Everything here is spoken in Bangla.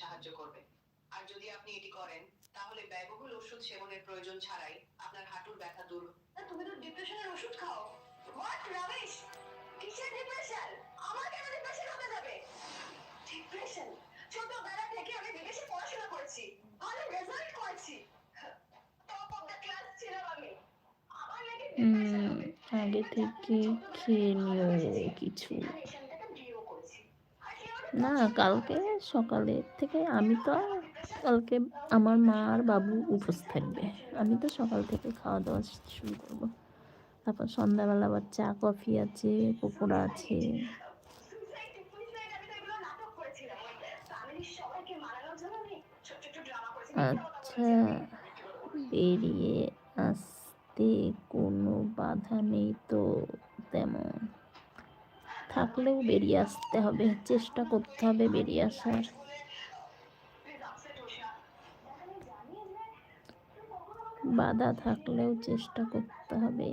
সাহায্য করবে। আর যদি আপনি এটি করেন, তাহলে ব্যয়বহুল ওষুধ সেবনের প্রয়োজন ছাড়াই আপনার হাঁটুর ব্যথা দূর হবে। তুমি তো ডিপ্রেশনের ওষুধ খাও। হোয়াট রামেশ? কিসের ডিপ্রেশন? আমার কেন ডিপ্রেশন হতে যাবে? ডিপ্রেশন? ছোটবেলা থেকে আমি বিদেশে পড়াশোনা করেছি, ভালো রেজাল্ট করেছি, টপ অফ দ্য ক্লাস ছিলাম আমি। আমার নাকি ডিপ্রেশন হবে? আগে থেকে খেয়ে নিও কিছু। না, কালকে সকালের থেকে আমি তো আর কালকে আমার মা আর বাবু উপোস থাকবে। আমি তো সকাল থেকে খাওয়া দাওয়া শুরু করব। তারপর সন্ধ্যাবেলা আবার চা কফি আছে, পকোড়া আছে। আচ্ছা, বেরিয়ে আসতে কোনো বাধা নেই তো তেমন? থাকলেও বেরিয়ে আসতে হবে, চেষ্টা করতে হবে বেরিয়ে আসার। বাধা থাকলেও চেষ্টা করতে হবে।